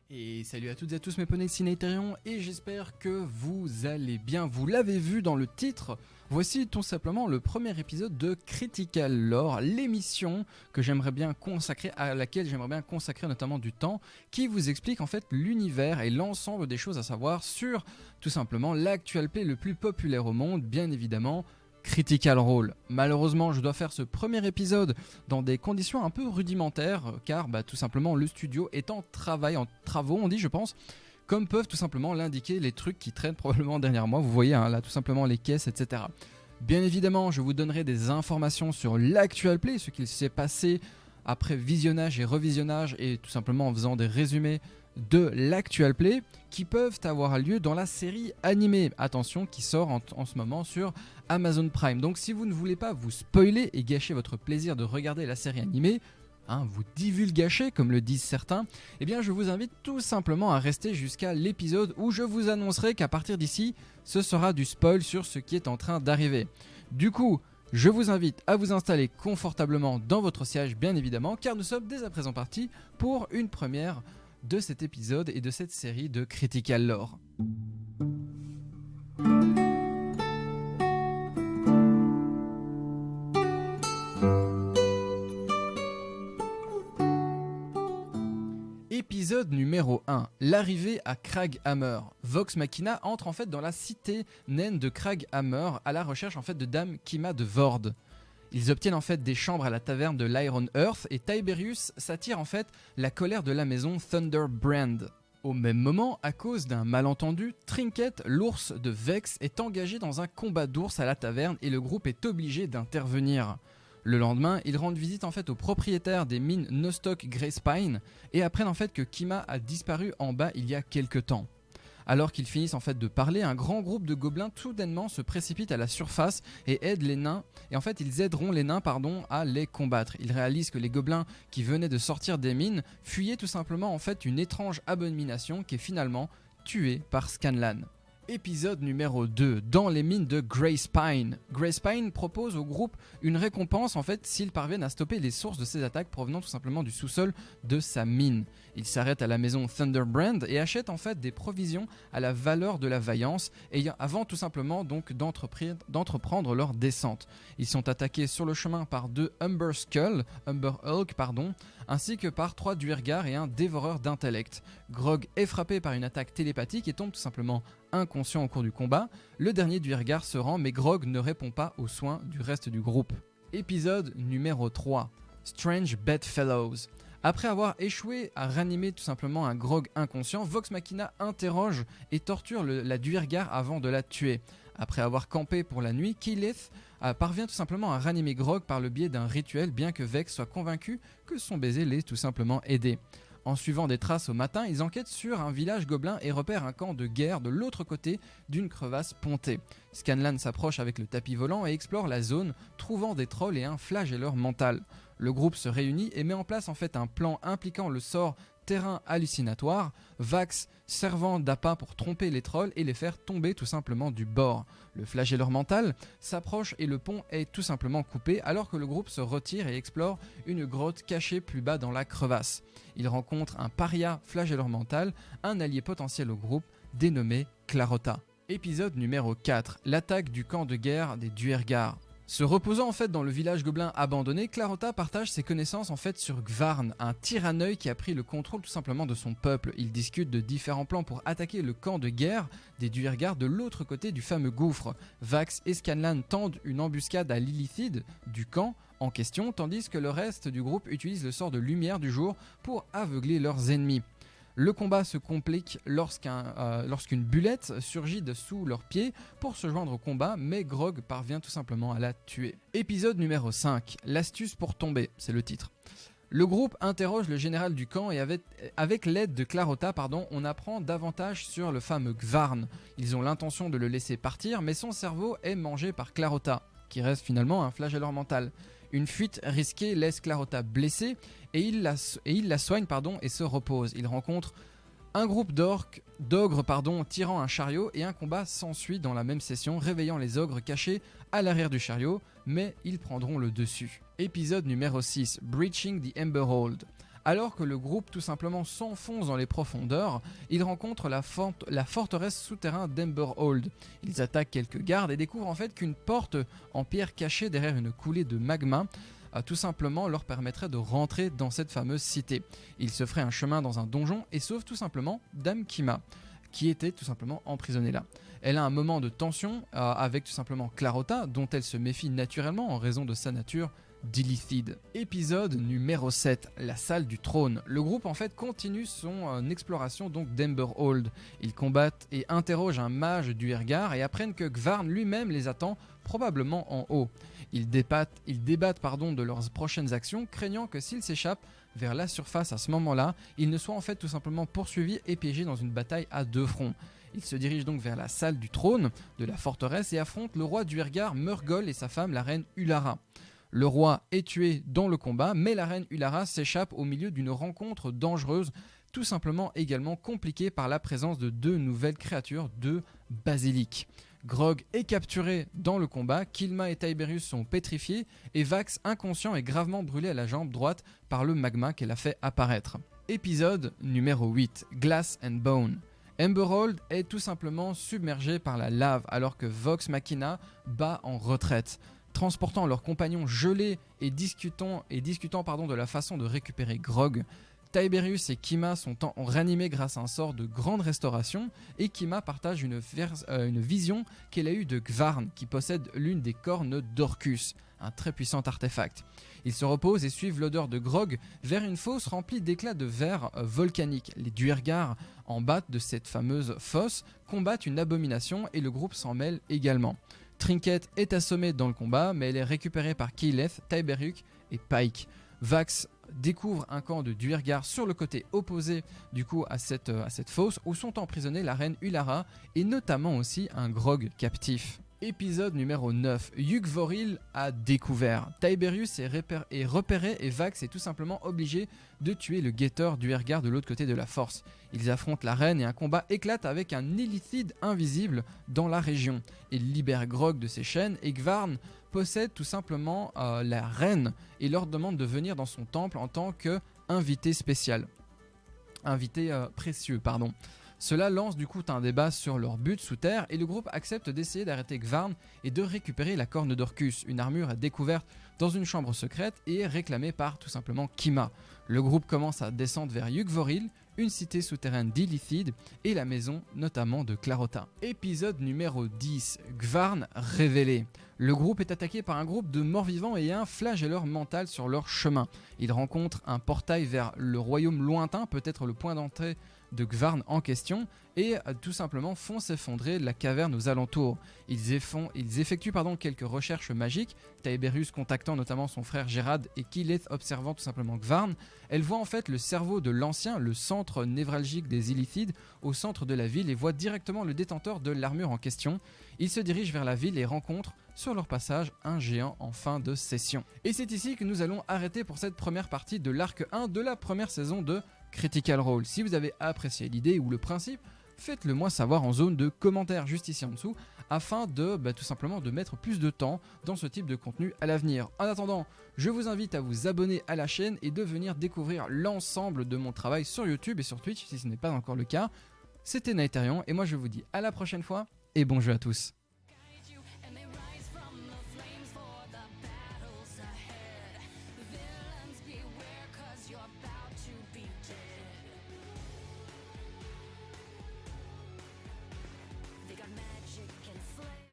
Et salut à toutes et à tous mes poneys Cinéterion, et j'espère que vous allez bien. Vous l'avez vu dans le titre, voici tout simplement le premier épisode de Critical Lore, l'émission que j'aimerais bien consacrer, à laquelle j'aimerais bien consacrer notamment du temps, qui vous explique en fait l'univers et l'ensemble des choses à savoir sur tout simplement l'actual play le plus populaire au monde, bien évidemment. Critical Role. Malheureusement, je dois faire ce premier épisode dans des conditions un peu rudimentaires, car tout simplement le studio est en travaux, on dit je pense, comme peuvent tout simplement l'indiquer les trucs qui traînent probablement derrière moi. Vous voyez là tout simplement les caisses, etc. Bien évidemment, je vous donnerai des informations sur l'actual play, ce qu'il s'est passé après visionnage et revisionnage, et tout simplement en faisant des résumés de l'actual play qui peuvent avoir lieu dans la série animée, attention, qui sort en ce moment sur Amazon Prime. Donc si vous ne voulez pas vous spoiler et gâcher votre plaisir de regarder la série animée, vous divulgâcher comme le disent certains, eh bien je vous invite tout simplement à rester jusqu'à l'épisode où je vous annoncerai qu'à partir d'ici, ce sera du spoil sur ce qui est en train d'arriver. Du coup, je vous invite à vous installer confortablement dans votre siège, bien évidemment, car nous sommes dès à présent partis pour une première de cet épisode et de cette série de Critical Lore. Épisode numéro 1, l'arrivée à Craghammer. Vox Machina entre en fait dans la cité naine de Craghammer à la recherche en fait de Dame Kima de Vord. Ils obtiennent en fait des chambres à la taverne de l'Iron Earth et Tiberius s'attire en fait la colère de la maison Thunderbrand. Au même moment, à cause d'un malentendu, Trinket, l'ours de Vex, est engagé dans un combat d'ours à la taverne et le groupe est obligé d'intervenir. Le lendemain, ils rendent visite en fait au propriétaire des mines Nostoc Greyspine et apprennent en fait que Kima a disparu en bas il y a quelque temps. Alors qu'ils finissent en fait de parler, un grand groupe de gobelins soudainement se précipite à la surface et aide les nains. Et en fait, ils aideront les nains à les combattre. Ils réalisent que les gobelins qui venaient de sortir des mines fuyaient tout simplement en fait une étrange abomination qui est finalement tuée par Scanlan. Épisode numéro 2, dans les mines de Greyspine. Greyspine propose au groupe une récompense en fait s'ils parviennent à stopper les sources de ces attaques provenant tout simplement du sous-sol de sa mine. Ils s'arrêtent à la maison Thunderbrand et achètent en fait des provisions à la valeur de la vaillance avant tout simplement donc d'entreprendre leur descente. Ils sont attaqués sur le chemin par deux Humber Hulk, ainsi que par 3 Duergar et un dévoreur d'intellect. Grog est frappé par une attaque télépathique et tombe tout simplement inconscient au cours du combat. Le dernier Duergar se rend, mais Grog ne répond pas aux soins du reste du groupe. Épisode numéro 3, Strange Bedfellows. Après avoir échoué à ranimer tout simplement un Grog inconscient, Vox Machina interroge et torture la Duergar avant de la tuer. Après avoir campé pour la nuit, Keyleth parvient tout simplement à ranimer Grog par le biais d'un rituel, bien que Vex soit convaincu que son baiser l'ait tout simplement aidé. En suivant des traces au matin, ils enquêtent sur un village gobelin et repèrent un camp de guerre de l'autre côté d'une crevasse pontée. Scanlan s'approche avec le tapis volant et explore la zone, trouvant des trolls et un flagelleur mental. Le groupe se réunit et met en place en fait un plan impliquant le sort terrain hallucinatoire, Vax servant d'appât pour tromper les trolls et les faire tomber tout simplement du bord. Le flagelleur mental s'approche et le pont est tout simplement coupé alors que le groupe se retire et explore une grotte cachée plus bas dans la crevasse. Il rencontre un paria flagelleur mental, un allié potentiel au groupe dénommé Clarota. Épisode numéro 4, l'attaque du camp de guerre des Duergar. Se reposant en fait dans le village gobelin abandonné, Clarota partage ses connaissances en fait sur Gvarn, un tyranneuil qui a pris le contrôle tout simplement de son peuple. Ils discutent de différents plans pour attaquer le camp de guerre des Duergar de l'autre côté du fameux gouffre. Vax et Scanlan tendent une embuscade à Lilithid du camp en question, tandis que le reste du groupe utilise le sort de lumière du jour pour aveugler leurs ennemis. Le combat se complique lorsqu'une bulette surgit dessous leurs pieds pour se joindre au combat, mais Grog parvient tout simplement à la tuer. Épisode numéro 5, l'astuce pour tomber, c'est le titre. Le groupe interroge le général du camp et avec l'aide de Clarota, on apprend davantage sur le fameux Gvarn. Ils ont l'intention de le laisser partir, mais son cerveau est mangé par Clarota, qui reste finalement un flagelleur mental. Une fuite risquée laisse Clarota blessée et il la soigne et se repose. Il rencontre un groupe d'ogres tirant un chariot et un combat s'ensuit dans la même session, réveillant les ogres cachés à l'arrière du chariot, mais ils prendront le dessus. Épisode numéro 6, Breaching the Emberhold. Alors que le groupe tout simplement s'enfonce dans les profondeurs, ils rencontrent la forteresse souterraine d'Emberhold. Ils attaquent quelques gardes et découvrent en fait qu'une porte en pierre cachée derrière une coulée de magma tout simplement leur permettrait de rentrer dans cette fameuse cité. Ils se feraient un chemin dans un donjon et sauvent tout simplement Dame Kima, qui était tout simplement emprisonnée là. Elle a un moment de tension avec tout simplement Clarota, dont elle se méfie naturellement en raison de sa nature d'illithide. Épisode numéro 7, la salle du trône. Le groupe en fait continue son exploration donc d'Emberhold. Ils combattent et interrogent un mage du Ergar et apprennent que Gvarn lui-même les attend probablement en haut. Ils débattent de leurs prochaines actions, craignant que s'ils s'échappent vers la surface à ce moment-là, ils ne soient en fait tout simplement poursuivis et piégés dans une bataille à deux fronts. Ils se dirigent donc vers la salle du trône de la forteresse et affrontent le roi du Ergar, Murgol, et sa femme, la reine Ulara. Le roi est tué dans le combat, mais la reine Ulara s'échappe au milieu d'une rencontre dangereuse, tout simplement également compliquée par la présence de deux nouvelles créatures de basilic. Grog est capturé dans le combat, Killma et Tiberius sont pétrifiés, et Vax, inconscient, est gravement brûlé à la jambe droite par le magma qu'elle a fait apparaître. Épisode numéro 8, Glass and Bone. Emberhold est tout simplement submergé par la lave alors que Vox Machina bat en retraite. Transportant leurs compagnons gelés et discutant de la façon de récupérer Grog, Tiberius et Kima sont ranimés grâce à un sort de grande restauration, et Kima partage une vision qu'elle a eue de Gvarn, qui possède l'une des cornes d'Orcus, un très puissant artefact. Ils se reposent et suivent l'odeur de Grog vers une fosse remplie d'éclats de verre volcanique. Les Duergar, en bas de cette fameuse fosse, combattent une abomination et le groupe s'en mêle également. Trinket est assommée dans le combat, mais elle est récupérée par Keyleth, Tiberius et Pike. Vax découvre un camp de Duergar sur le côté opposé du coup à cette fosse où sont emprisonnés la reine Ulara et notamment aussi un Grog captif. Épisode numéro 9, Yugvoril a découvert. Tiberius est repéré et Vax est tout simplement obligé de tuer le guetteur du Ergar de l'autre côté de la force. Ils affrontent la reine et un combat éclate avec un illithide invisible dans la région. Il libère Grog de ses chaînes et Gvarn possède tout simplement la reine et leur demande de venir dans son temple en tant qu'invité spécial. Invité précieux, pardon. Cela lance du coup un débat sur leur but sous terre et le groupe accepte d'essayer d'arrêter Gvarn et de récupérer la corne d'Orcus, une armure découverte dans une chambre secrète et réclamée par tout simplement Kima. Le groupe commence à descendre vers Yugvoril, une cité souterraine d'Illithide et la maison notamment de Clarota. Épisode numéro 10, Gvarn révélé. Le groupe est attaqué par un groupe de morts-vivants et un flagelleur mental sur leur chemin. Ils rencontrent un portail vers le royaume lointain, peut-être le point d'entrée de Gvarn en question, et tout simplement font s'effondrer la caverne aux alentours. Ils effectuent quelques recherches magiques, Tiberius contactant notamment son frère Gérard et Keyleth observant tout simplement Gvarn. Elle voit en fait le cerveau de l'ancien, le centre névralgique des Illithides, au centre de la ville et voit directement le détenteur de l'armure en question. Ils se dirigent vers la ville et rencontrent sur leur passage un géant en fin de session. Et c'est ici que nous allons arrêter pour cette première partie de l'arc 1 de la première saison de Critical Role. Si vous avez apprécié l'idée ou le principe, faites-le moi savoir en zone de commentaires juste ici en dessous afin de tout simplement de mettre plus de temps dans ce type de contenu à l'avenir. En attendant, je vous invite à vous abonner à la chaîne et de venir découvrir l'ensemble de mon travail sur YouTube et sur Twitch si ce n'est pas encore le cas. C'était Nighterion et moi je vous dis à la prochaine fois et bon jeu à tous.